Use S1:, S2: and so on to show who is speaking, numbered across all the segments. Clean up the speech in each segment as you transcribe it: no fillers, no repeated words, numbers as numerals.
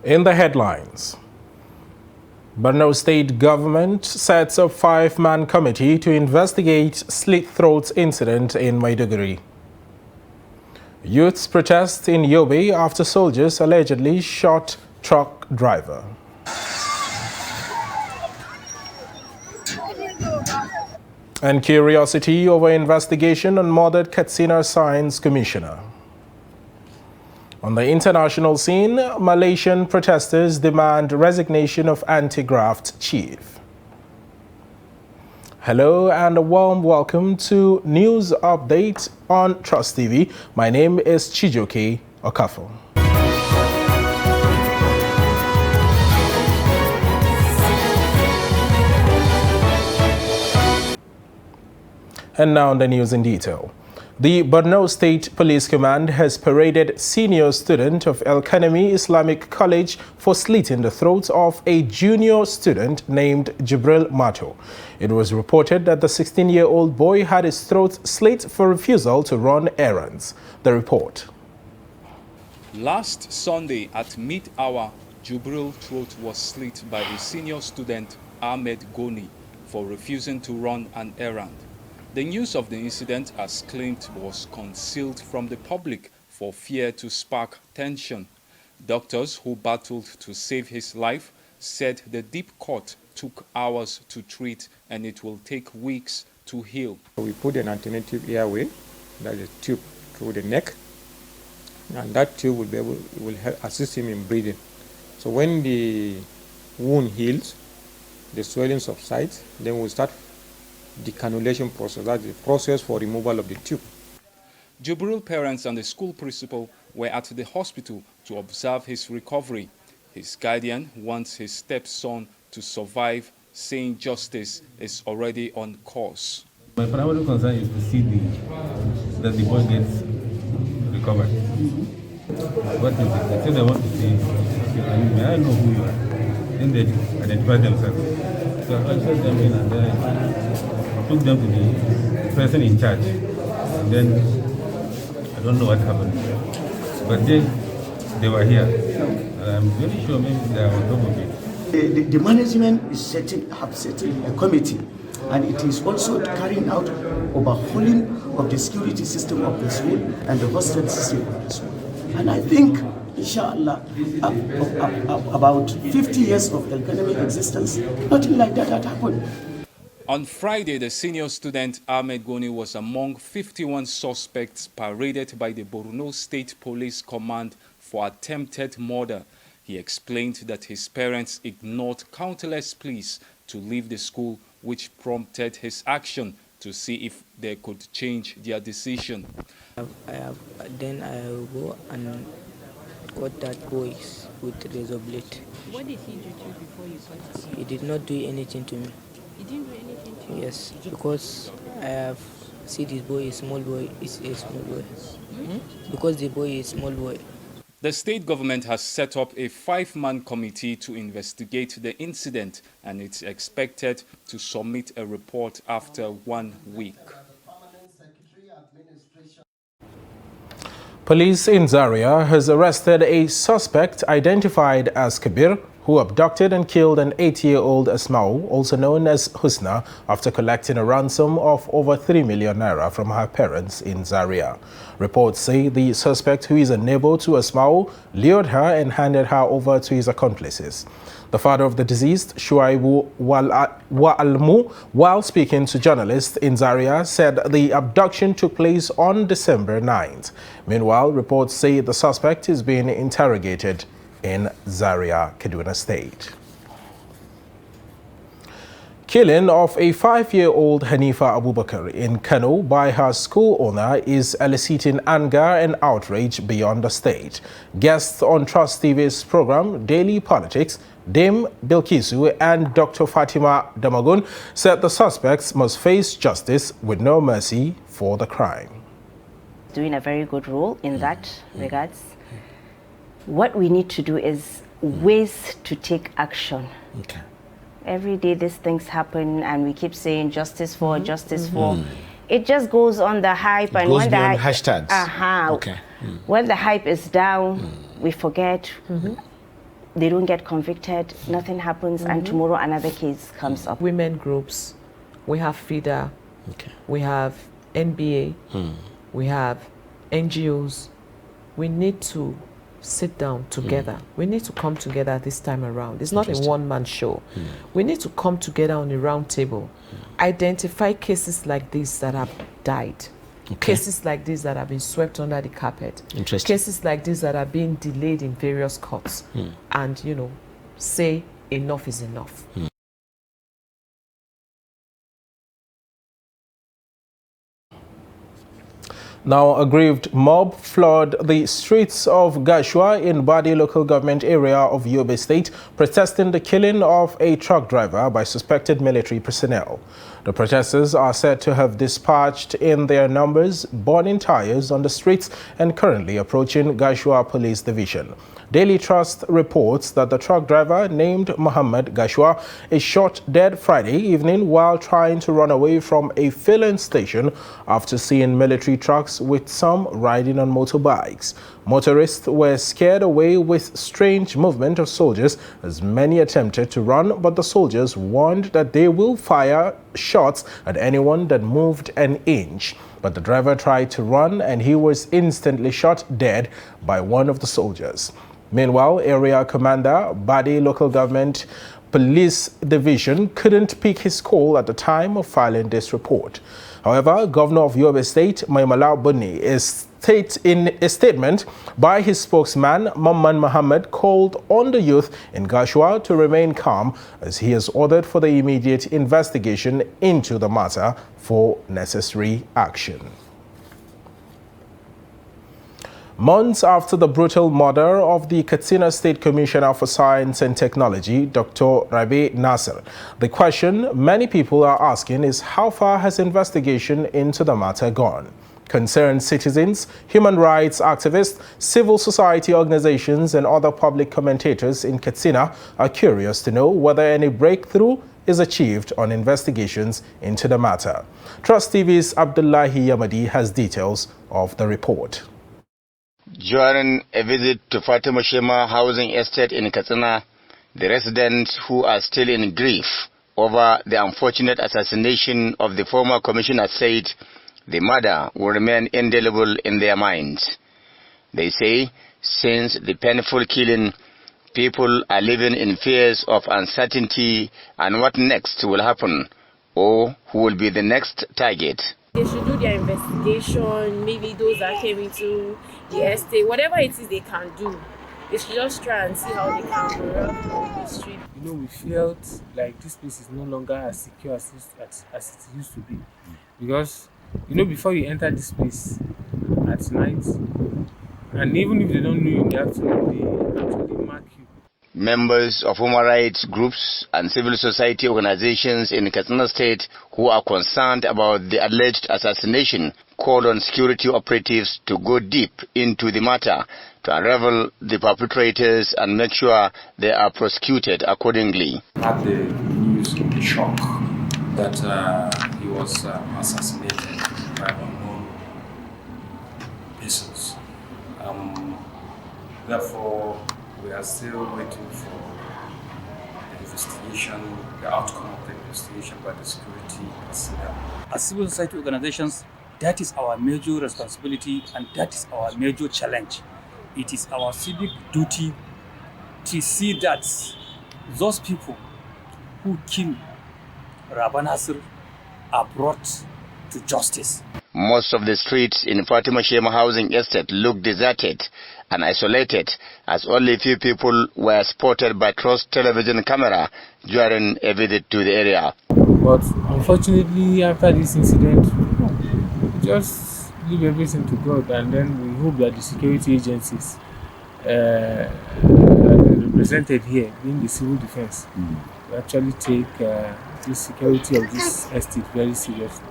S1: In the headlines, Borno State government sets up 5-man committee to investigate slit throat incident in Maiduguri. Youths protest in Yobe after soldiers allegedly shot truck driver. And curiosity over investigation on murdered Katsina Science Commissioner. On the international scene, Malaysian protesters demand resignation of anti-graft chief. Hello and a warm welcome to News Update on Trust TV. My name is Chijoke Okafo. And now the news in detail. The Borno State Police Command has paraded senior student of El Kanemi Islamic College for slitting the throat of a junior student named Jibril Mato. It was reported that the 16-year-old boy had his throat slit for refusal to run errands. The report.
S2: Last Sunday at mid-hour, Jibril's throat was slit by a senior student, Ahmed Goni, for refusing to run an errand. The news of the incident, as claimed, was concealed from the public for fear to spark tension. Doctors who battled to save his life said the deep cut took hours to treat and it will take weeks to heal.
S3: We put an alternative airway, that is a tube through the neck, and that tube will help assist him in breathing. So when the wound heals, the swelling subsides, then we'll start the cannulation process, that's the process for removal of the tube.
S2: Jibril's parents and the school principal were at the hospital to observe his recovery. His guardian wants his stepson to survive, saying justice is already on course.
S4: My primary concern is to see that the boy gets recovered. What is it? They say they want to see, may I know who you are? Then they identify themselves. So I told them in and then I took them to the person in charge. And then I don't know what happened. But they were here. And I'm very sure maybe they are on top of it.
S5: The management is setting a committee, and it is also carrying out overhauling of the security system of the school and the hostel system of the school. And I think, inshallah, about 50 years of El Kanemi existence, nothing like that had happened.
S2: On Friday, the senior student Ahmed Goni was among 51 suspects paraded by the Borno State Police Command for attempted murder. He explained that his parents ignored countless pleas to leave the school, which prompted his action to see if they could change their decision.
S6: Then I will go and got that boy with razor blade.
S7: What did he do to you before you got him?
S6: He did not do anything to me.
S7: He didn't do anything to you?
S6: Yes, because I have seen this boy, a small boy, is a small boy. Because the boy is small boy.
S2: The state government has set up a 5-man committee to investigate the incident, and it's expected to submit a report after 1 week.
S1: Police in Zaria has arrested a suspect identified as Kabir, who abducted and killed an 8-year-old Asmau, also known as Husna, after collecting a ransom of over 3 million naira from her parents in Zaria. Reports say the suspect, who is a neighbor to Asmau, lured her and handed her over to his accomplices. The father of the deceased, Shuaibu Wa'almu, while speaking to journalists in Zaria, said the abduction took place on December 9th. Meanwhile, reports say the suspect is being interrogated in Zaria, Kaduna State. Killing of a 5-year-old Hanifa Abubakar in Kano by her school owner is eliciting anger and outrage beyond the state. Guests on Trust TV's program, Daily Politics, Dame Bilkisu and Dr. Fatima Damagun, said the suspects must face justice with no mercy for the crime.
S8: Doing a very good role in that regards. What we need to do is ways to take action.
S9: Okay.
S8: Every day these things happen and we keep saying justice for, justice for. It just goes on the hype.
S9: And when the hashtags.
S8: When the hype is down, we forget they don't get convicted, nothing happens, and tomorrow another case comes up.
S9: Women groups, we have FIDA,
S10: Okay.
S9: we have NBA, we have NGOs. We need to sit down together. We need to come together this time around. It's not a one-man show. We need to come together on a round table, identify cases like this that have died, cases like this that have been swept under the carpet, cases like this that are being delayed in various courts, and, you know, say enough is enough.
S1: Now, a aggrieved mob flooded the streets of Gashua in Badi local government area of Yobe State, protesting the killing of a truck driver by suspected military personnel. The protesters are said to have dispatched in their numbers, burning tires on the streets, and currently approaching Gashua Police Division. Daily Trust reports that the truck driver named Muhammad Gashua is shot dead Friday evening while trying to run away from a filling station after seeing military trucks with some riding on motorbikes. Motorists were scared away with strange movement of soldiers as many attempted to run, but the soldiers warned that they will fire shots at anyone that moved an inch. But the driver tried to run and he was instantly shot dead by one of the soldiers. Meanwhile, Area Commander, Badi Local Government Police Division couldn't pick his call at the time of filing this report. However, Governor of Yobe State, Maimala Bunni, in a statement by his spokesman, Mamman Mohammed, called on the youth in Gashua to remain calm as he has ordered for the immediate investigation into the matter for necessary action. Months after the brutal murder of the Katsina State Commissioner for Science and Technology, Dr. Rabi Nasser, the question many people are asking is how far has investigation into the matter gone? Concerned citizens, human rights activists, civil society organizations, and other public commentators in Katsina are curious to know whether any breakthrough is achieved on investigations into the matter. Trust TV's Abdullahi Yamadi has details of the report.
S11: During a visit to Fatima Shema housing estate in Katsina, the residents who are still in grief over the unfortunate assassination of the former commissioner said the murder will remain indelible in their minds. They say since the painful killing, people are living in fears of uncertainty and what next will happen or who will be the next target.
S7: They should do their investigation, maybe those that came into the estate, whatever it is they can do. They should just try and see how they can corrupt on the street.
S12: You know, we felt like this place is no longer as secure as it used to be. Because, you know, before you enter this place at night, and even if they don't know you in the afternoon, they actually mark you.
S11: Members of human rights groups and civil society organizations in Katsina State who are concerned about the alleged assassination called on security operatives to go deep into the matter to unravel the perpetrators and make sure they are prosecuted accordingly.
S13: Had the news of the shock that he was assassinated by unknown persons. Therefore, we are still waiting for the investigation, the outcome of the investigation by the security personnel.
S14: As civil society organizations, that is our major responsibility and that is our major challenge. It is our civic duty to see that those people who killed Rabbi Nasser are brought to justice.
S11: Most of the streets in Fatima Shema housing estate look deserted and isolated as only few people were spotted by Trust television camera during a visit to the area.
S12: But unfortunately, after this incident, we just leave everything to God, and then we hope that the security agencies represented here, being the civil defense, will actually take the security of this estate very seriously.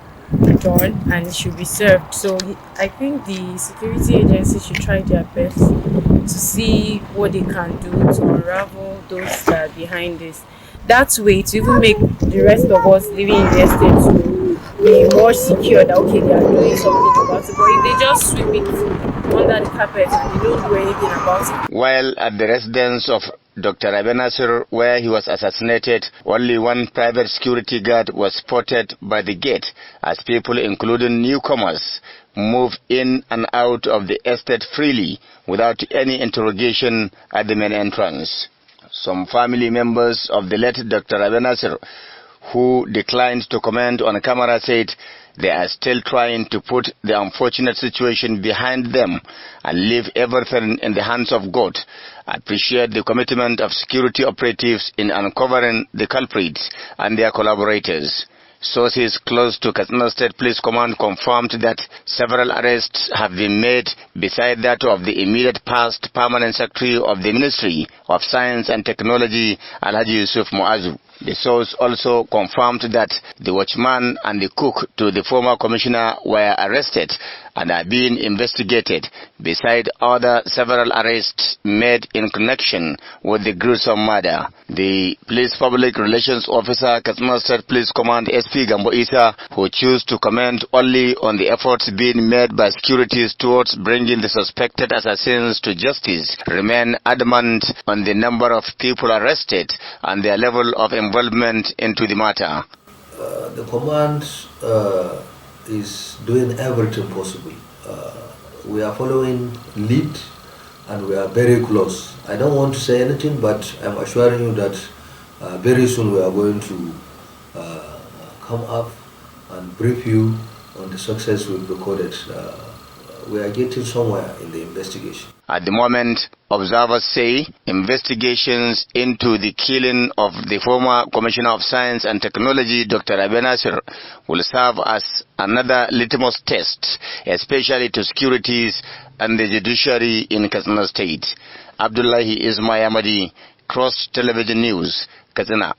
S7: Done and it should be served. So I think the security agencies should try their best to see what they can do to unravel those that are behind this. That way, to even make the rest of us living in the estate to be more secure that okay, they are doing something about it. But if they just sweep it under the carpet and they don't do anything about it.
S11: While at the residence of Dr. Abenasir, where he was assassinated, only one private security guard was spotted by the gate as people, including newcomers, moved in and out of the estate freely without any interrogation at the main entrance. Some family members of the late Dr. Abenasir, who declined to comment on camera, said they are still trying to put the unfortunate situation behind them and leave everything in the hands of God. I appreciate the commitment of security operatives in uncovering the culprits and their collaborators. Sources close to Katsina State Police Command confirmed that several arrests have been made beside that of the immediate past Permanent Secretary of the Ministry of Science and Technology, Alhaji Yusuf Muazu. The source also confirmed that the watchman and the cook to the former commissioner were arrested and are being investigated, beside other several arrests made in connection with the gruesome murder. The Police Public Relations Officer, Katsina State Police Command SP Gambo Isa, who chose to comment only on the efforts being made by securities towards bringing the suspected assassins to justice, remain adamant on the number of people arrested and their level of involvement into the matter.
S10: The command is doing everything possible. We are following lead and we are very close. I don't want to say anything, but I'm assuring you that very soon we are going to come up and brief you on the success we've recorded. We are getting somewhere in the investigation.
S11: At the moment, observers say investigations into the killing of the former Commissioner of Science and Technology, Dr. Abenasir, will serve as another litmus test, especially to securities and the judiciary in Katsina State. Abdullahi Ismail Ahmadi, Cross Television News, Katsina.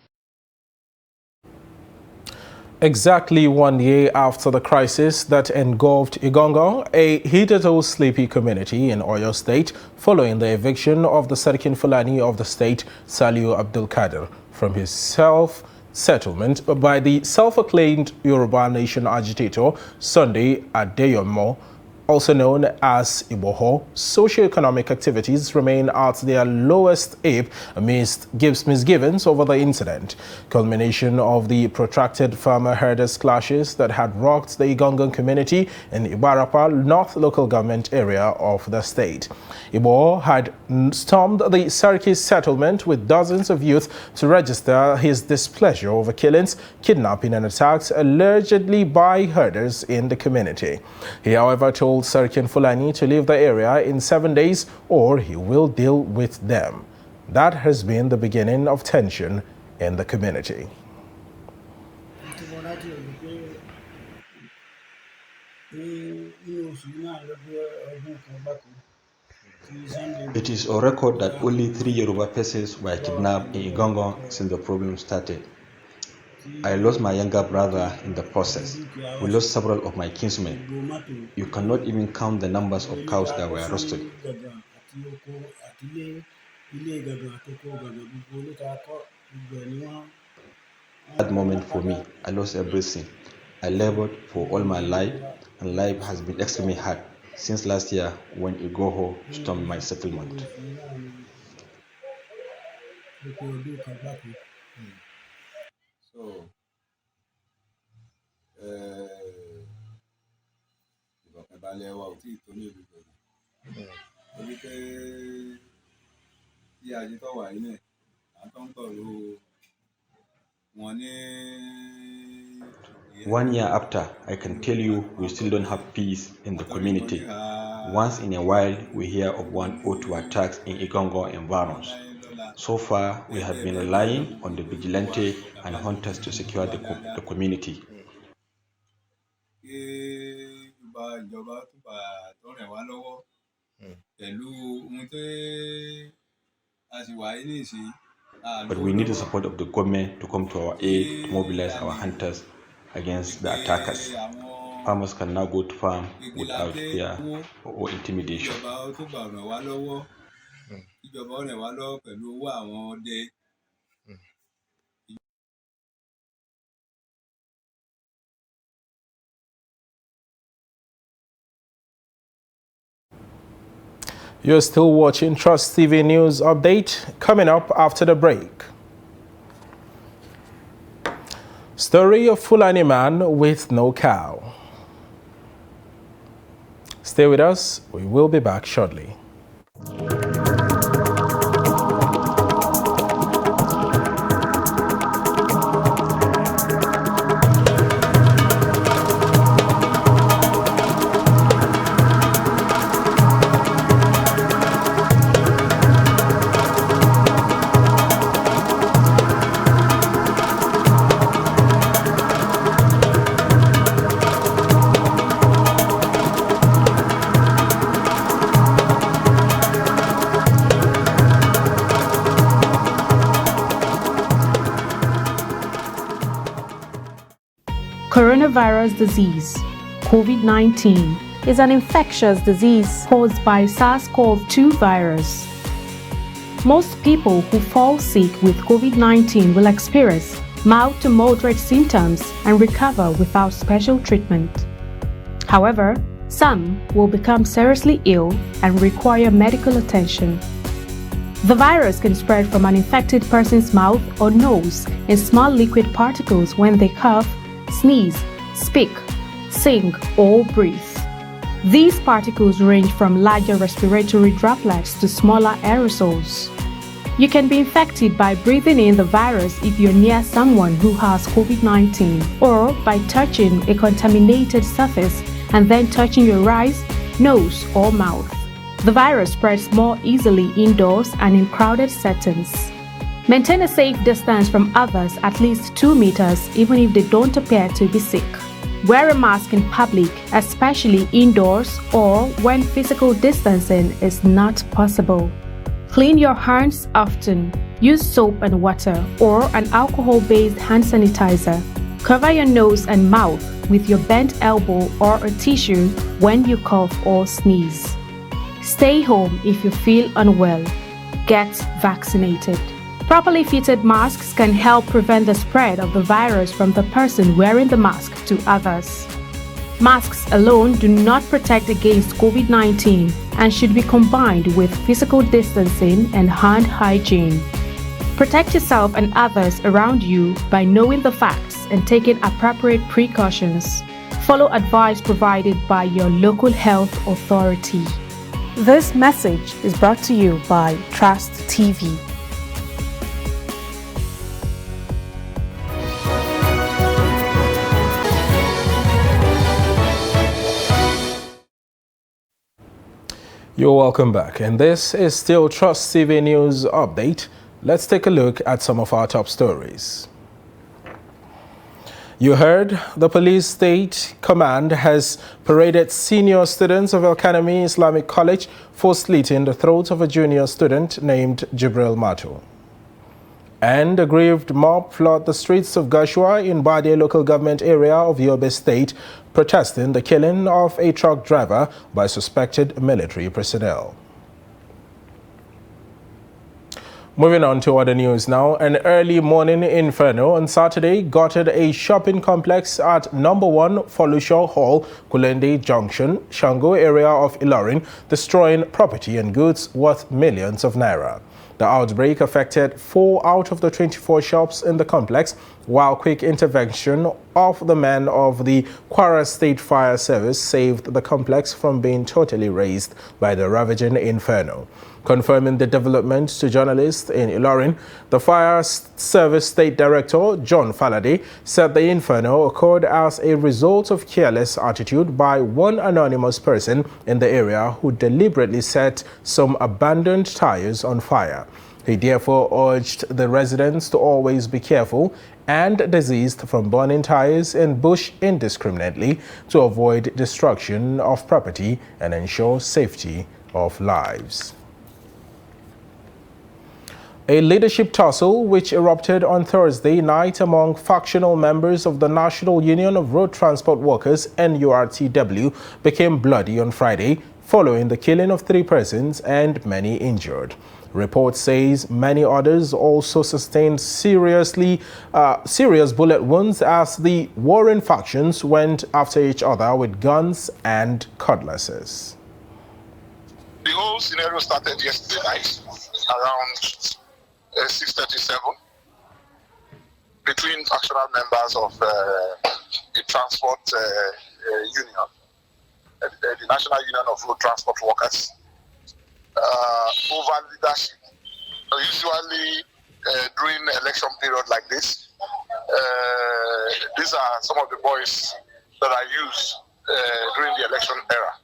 S1: Exactly 1 year after the crisis that engulfed Igongo, a hitherto sleepy community in Oyo State, following the eviction of the Sarkin Fulani of the state, Saliu Abdul Kadir, from his self-settlement by the self-acclaimed Yoruba Nation agitator Sunday Adeyomo, also known as Iboho. Socio-economic activities remain at their lowest ebb amidst misgivings over the incident, culmination of the protracted farmer-herders clashes that had rocked the Igongan community in Ibarapa North local government area of the state. Iboho had stormed the Sarkis settlement with dozens of youth to register his displeasure over killings, kidnapping and attacks allegedly by herders in the community. He, however, told Sarkin Fulani to leave the area in 7 days or he will deal with them. That has been the beginning of tension in the community.
S15: It is on record that only 3 Yoruba persons were kidnapped in Igongo since the problem started. I lost my younger brother in the process. We lost several of my kinsmen. You cannot even count the numbers of cows that were roasted. That moment for me, I lost everything. I labored for all my life, and life has been extremely hard since last year when Igoho stormed my settlement. One year after, I can tell you we still don't have peace in the community. Once in a while, we hear of 1 or 2 attacks in Igongo environs. So far, we have been relying on the vigilante and hunters to secure the community. But we need the support of the government to come to our aid to mobilize our hunters against the attackers. Farmers can now go to farm without fear or intimidation.
S1: You're still watching Trust TV News Update, coming up after the break. Story of Fulani man with no cow. Stay with us, we will be back shortly.
S16: Coronavirus disease, COVID-19, is an infectious disease caused by SARS-CoV-2 virus. Most people who fall sick with COVID-19 will experience mild to moderate symptoms and recover without special treatment. However, some will become seriously ill and require medical attention. The virus can spread from an infected person's mouth or nose in small liquid particles when they cough, sneeze, speak, sing, or breathe. These particles range from larger respiratory droplets to smaller aerosols. You can be infected by breathing in the virus if you're near someone who has COVID-19 or by touching a contaminated surface and then touching your eyes, nose, or mouth. The virus spreads more easily indoors and in crowded settings. Maintain a safe distance from others at least 2 meters even if they don't appear to be sick. Wear a mask in public, especially indoors or when physical distancing is not possible. Clean your hands often. Use soap and water or an alcohol-based hand sanitizer. Cover your nose and mouth with your bent elbow or a tissue when you cough or sneeze. Stay home if you feel unwell. Get vaccinated. Properly fitted masks can help prevent the spread of the virus from the person wearing the mask to others. Masks alone do not protect against COVID-19 and should be combined with physical distancing and hand hygiene. Protect yourself and others around you by knowing the facts and taking appropriate precautions. Follow advice provided by your local health authority. This message is brought to you by Trust TV.
S1: You're welcome back, and this is still Trust TV News Update. Let's take a look at some of our top stories. You heard the Police State Command has paraded senior students of El-Kanami Islamic College for slitting the throat of a junior student named Jibril Mato. And a grieved mob flood the streets of Gashua in Bade local government area of Yobe State, protesting the killing of a truck driver by suspected military personnel. Moving on to other news now, an early morning inferno on Saturday gutted a shopping complex at number 1 Folushaw Hall, Kulende Junction, Shango area of Ilorin, destroying property and goods worth millions of naira. The outbreak affected 4 out of the 24 shops in the complex, while quick intervention of the men of the Kwara State Fire Service saved the complex from being totally razed by the ravaging inferno. Confirming the development to journalists in Ilorin, the Fire Service State Director, John Faladay, said the inferno occurred as a result of careless attitude by one anonymous person in the area who deliberately set some abandoned tires on fire. He therefore urged the residents to always be careful and desist from burning tires in bush indiscriminately to avoid destruction of property and ensure safety of lives. A leadership tussle which erupted on Thursday night among factional members of the National Union of Road Transport Workers (NURTW) became bloody on Friday, following the killing of 3 persons and many injured. Report says many others also sustained serious bullet wounds as the warring factions went after each other with guns and cutlasses.
S17: The whole scenario started yesterday night around 6:37 between factional members of the transport union, the National Union of Road Transport Workers, over leadership. Usually during election period like this, these are some of the boys that are used during the election era.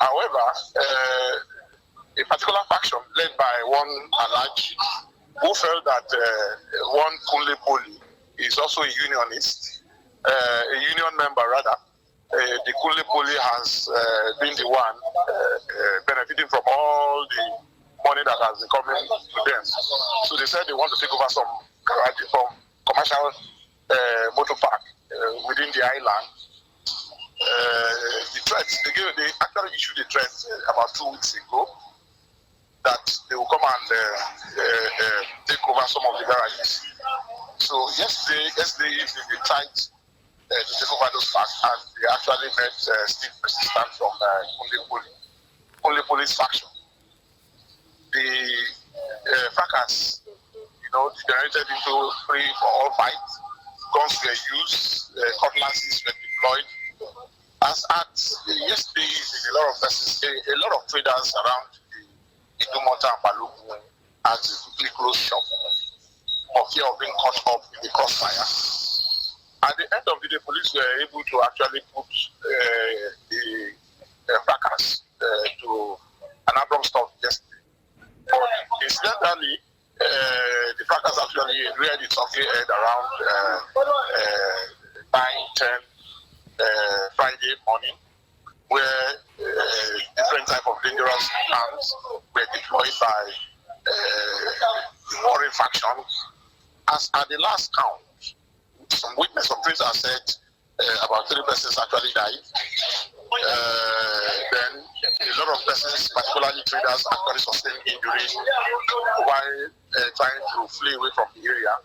S17: However, a particular faction led by one Alaj who felt that one Kunle Poli is also a unionist, a union member rather. The Kunle Poli has been the one benefiting from all the money that has been coming to them. So they said they want to take over some commercial motor park within the island. The threats, they actually issued a threat about 2 weeks ago that they will come and take over some of the garages. So yesterday evening they tried to take over those parks, and they actually met stiff resistance from Kunle Police faction. The fracas, degenerated into free-for-all fights. Guns were used, cutlasses were deployed. As at yesterday evening, a lot of traders around the Idumota and Balogun had to quickly close shop for fear of being caught up in the crossfire. At the end of the day, police were able to actually put the fracas to an abrupt stop yesterday. But incidentally, the fracas actually reared its ugly head around 9-10 Friday morning, where different type of dangerous arms were deployed by the warring faction. As at the last count, some witness of prisoners said about 3 persons actually died. Then a lot of persons, particularly traders, actually sustained injuries while trying to flee away from the area.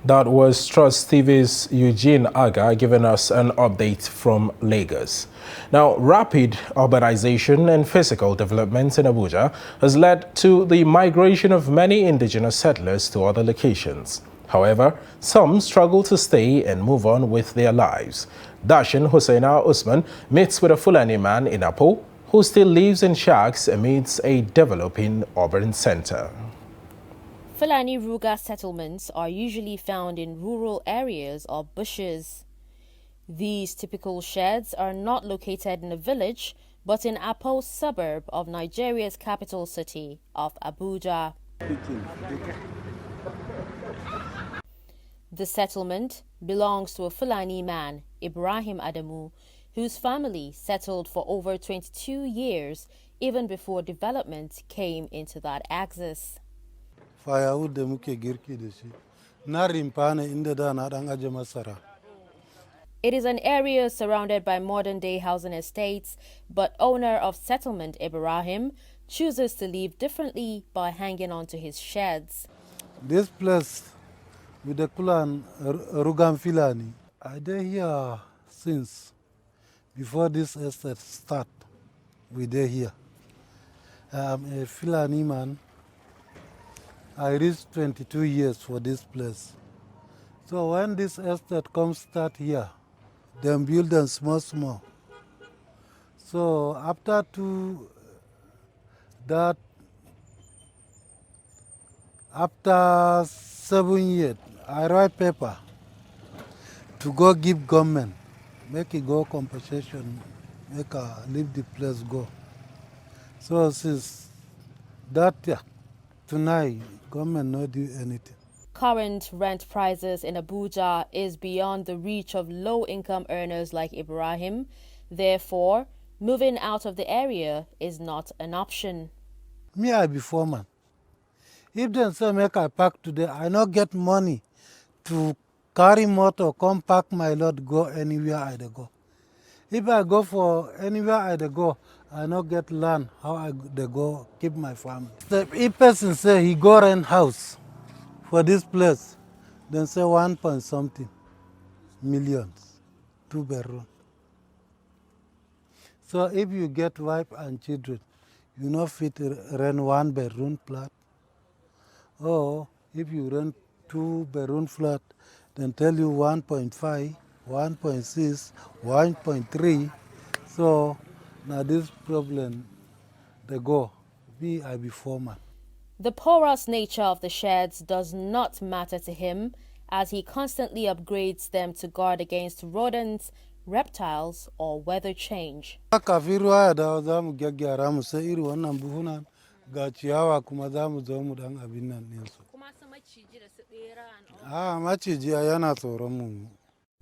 S1: That was Trust TV's Eugene Aga giving us an update from Lagos. Now, rapid urbanization and physical development in Abuja has led to the migration of many indigenous settlers to other locations. However, some struggle to stay and move on with their lives. Dashin Hussaina Usman meets with a Fulani man in Apo who still lives in shacks amidst a developing urban center.
S18: Fulani Ruga settlements are usually found in rural areas or bushes. These typical sheds are not located in a village, but in Apo suburb of Nigeria's capital city of Abuja. The settlement belongs to a Fulani man, Ibrahim Adamu, whose family settled for over 22 years, even before development came into that axis.
S19: Firewood da muke girki da shi na rimfa ne inda da na dan aje masara.
S18: It is an area surrounded by modern-day housing estates, but owner of settlement Ibrahim chooses to live differently by hanging on to his sheds.
S19: This place with the clan Rugan Filani, I dey here since before this estate start. We dey here. I'm a Filani man. I reached 22 years for this place. So when this estate comes start here, then build them small. So after after 7 years, I write paper to go give government, make it go compensation, make leave the place go. So since that year, tonight, government not do anything.
S18: Current rent prices in Abuja is beyond the reach of low-income earners like Ibrahim. Therefore, moving out of the area is not an option.
S19: Me, I be foreman. If they say make I park today, I not get money to carry motor, come park my lot, go anywhere I dey go. If I go for anywhere I dey go, I not get land how I dey go keep my family. So if person say he go rent house for this place, then say 1 point something millions, 2 bedroom. So if you get wife and children, you not fit rent 1-bedroom flat. Or if you rent 2-bedroom flat, then tell you 1.5, 1.6, 1.3. So now this problem, they go. I be foreman.
S18: The porous nature of the sheds does not matter to him, as he constantly upgrades them to guard against rodents, reptiles, or weather change.
S19: Kafiru haya da za mu gyaggyara mu sai iri wannan buhunan ga ciyawa kuma za mu zo mu dan abin nan ɗinsu. Maciji yana tsoron mu.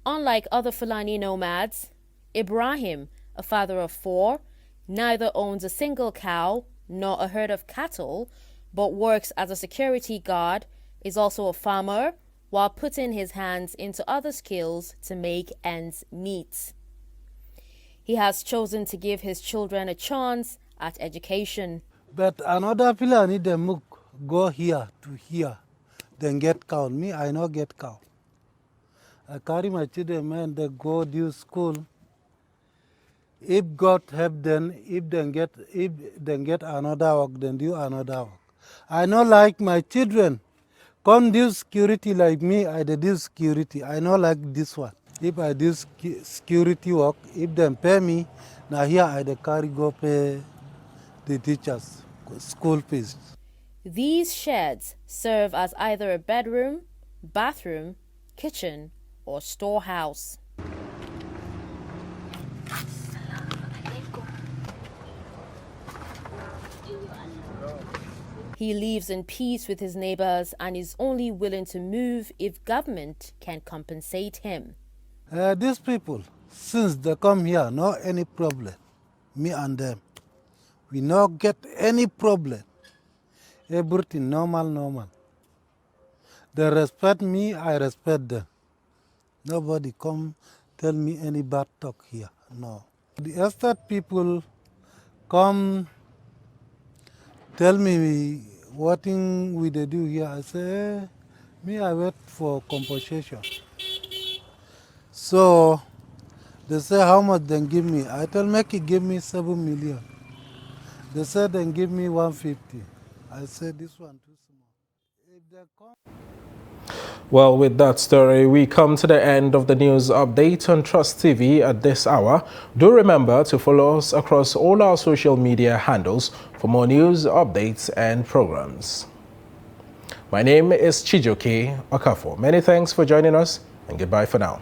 S18: Unlike other Fulani nomads, Ibrahim, a father of 4, neither owns a single cow nor a herd of cattle, but works as a security guard, is also a farmer, while putting his hands into other skills to make ends meet. He has chosen to give his children a chance at education.
S19: But another Fulani, they go here to here, then get cow. Me, I no get cow. I carry my children, man, they go to school. If God help them, if they get another work, then do another work. I not like my children come do security like me. I do security. I not like this one. If I do security work, if they pay me, now here I carry go pay the teachers school fees.
S18: These sheds serve as either a bedroom, bathroom, kitchen, or storehouse. He lives in peace with his neighbors and is only willing to move if government can compensate him.
S19: These people, since they come here, no any problem. Me and them, we not get any problem. Everything normal. They respect me, I respect them. Nobody come tell me any bad talk here, no. The estate people come tell me what thing we they do here. I say, me I wait for compensation. So they say how much they give me. I tell make it give me 7 million. They said then give me 150. I said this one too small. If they come.
S1: Well, with that story, we come to the end of the news update on Trust TV at this hour. Do remember to follow us across all our social media handles for more news, updates, and programs. My name is Chijoke Okafo. Many thanks for joining us, and goodbye for now.